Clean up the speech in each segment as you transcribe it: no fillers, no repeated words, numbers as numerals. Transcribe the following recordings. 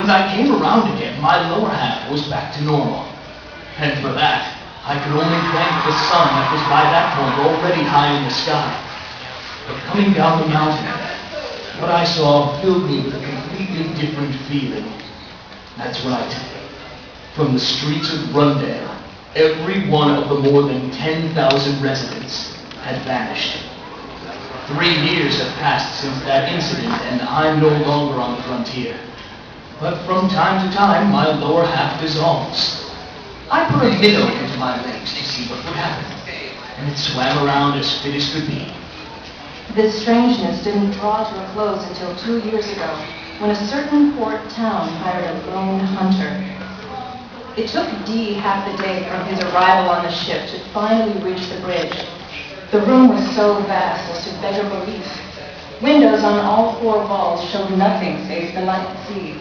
When I came around again, my lower half was back to normal. And for that, I could only thank the sun that was by that point already high in the sky. But coming down the mountain, what I saw filled me with a completely different feeling. That's right. From the streets of Rundale, every one of the more than 10,000 residents had vanished. 3 years have passed since that incident, and I'm no longer on the frontier. But from time to time, my lower half dissolves. I put a minnow into my legs to see what would happen, and it swam around as fit as could be. This strangeness didn't draw to a close until 2 years ago, when a certain port town hired a lone hunter. It took Dee half the day from his arrival on the ship to finally reach the bridge. The room was so vast as to beggar belief. Windows on all 4 walls showed nothing save the night sea,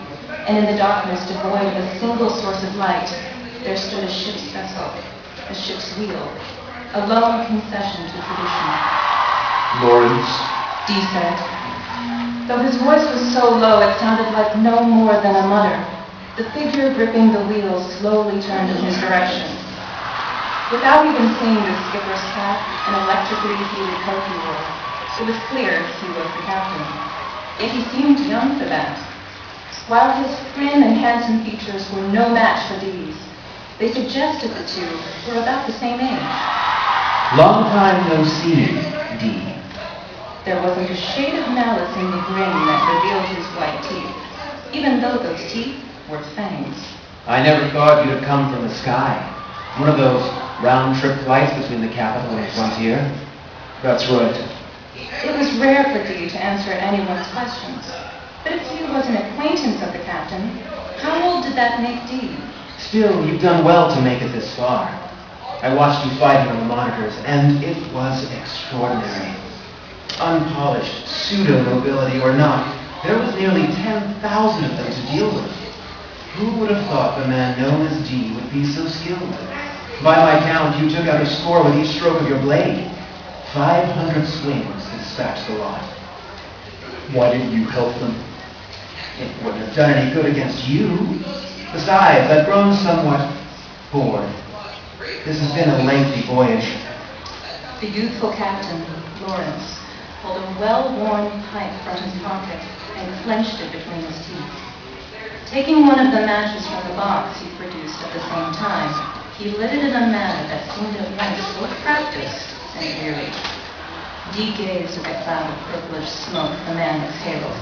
and in the darkness devoid of a single source of light, there stood a ship's vessel, a ship's wheel, a lone concession to tradition. Lawrence, Dee said. Though his voice was so low it sounded like no more than a mutter, the figure gripping the wheel slowly turned in his direction. Without even seeing the skipper's hat and electrically heated coat he wore, it was clear he was the captain. Yet he seemed young for that. While his prim and handsome features were no match for Dee's, they suggested the two were about the same age. Long time no see, Dee. There wasn't a shade of malice in the grin that revealed his white teeth, even though those teeth were fangs. I never thought you'd have come from the sky. One of those round-trip flights between the capital and the frontier. That's right. It was rare for Dee to answer anyone's questions. But if he was an acquaintance of the captain, how old did that make Dee? Still, you've done well to make it this far. I watched you fighting on the monitors, and it was extraordinary. Unpolished, pseudo-nobility or not, there was nearly 10,000 of them to deal with. Who would have thought the man known as Dee would be so skilled? By my count, you took out a score with each stroke of your blade. 500 swings to dispatch the lot. Why didn't you help them? It wouldn't have done any good against you. Besides, I've grown somewhat bored. This has been a lengthy voyage. The youthful captain, Lawrence, pulled a well-worn pipe from his pocket and clenched it between his teeth. Taking one of the matches from the box he produced at the same time, he lit it in a manner that seemed at once both practiced and weary. Dee gazed at the cloud of purplish smoke the man exhaled.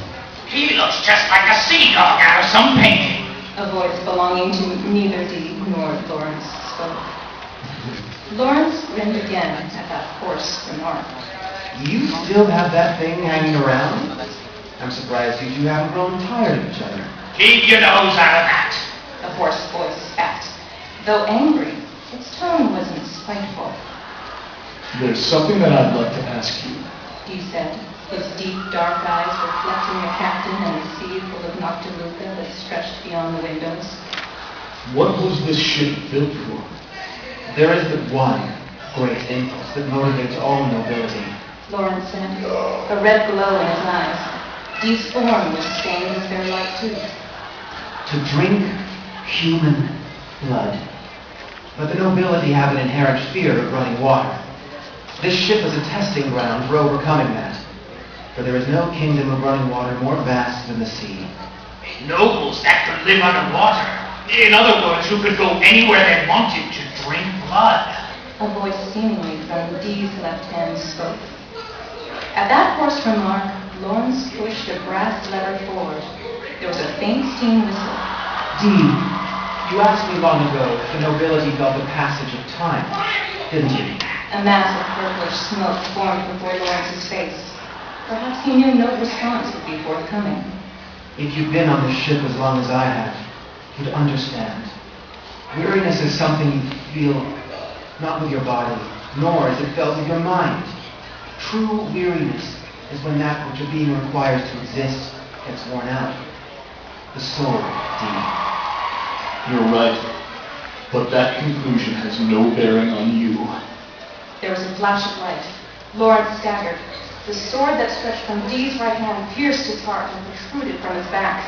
He looks just like a sea dog out of some painting. A voice belonging to neither Dee nor Lawrence spoke. Lawrence grinned again at that hoarse remark. You still have that thing hanging around? I'm surprised you two haven't grown tired of each other. Keep your nose out of that. The hoarse voice spat. Though angry, its tone wasn't spiteful. There's something that I'd like to ask you. He said, his deep dark eyes reflecting the captain and the sea full of noctiluca that stretched beyond the windows. What was this ship built for? There is but one great impulse that motivates all nobility. Lawrence said, a red glow in his eyes. Dee's form was stained with their light too. To drink human blood. But the nobility have an inherent fear of running water. This ship is a testing ground for overcoming that. For there is no kingdom of running water more vast than the sea. Nobles that could live underwater. In other words, who could go anywhere they wanted to drink blood. A voice seemingly from Dee's left hand spoke. At that hoarse remark, Lawrence pushed a brass lever forward. There was a faint steam whistle. Dee, you asked me long ago if the nobility felt the passage of time, didn't you? A mass of purplish smoke formed before Lawrence's face. Perhaps he knew no response would be forthcoming. If you've been on this ship as long as I have, you'd understand. Weariness is something you feel not with your body, nor is it felt with your mind. True weariness is when that which a being requires to exist gets worn out. The sword, Dee. You're right. But that conclusion has no bearing on you. There was a flash of light. Lawrence staggered. The sword that stretched from Dee's right hand pierced his heart and protruded from his back.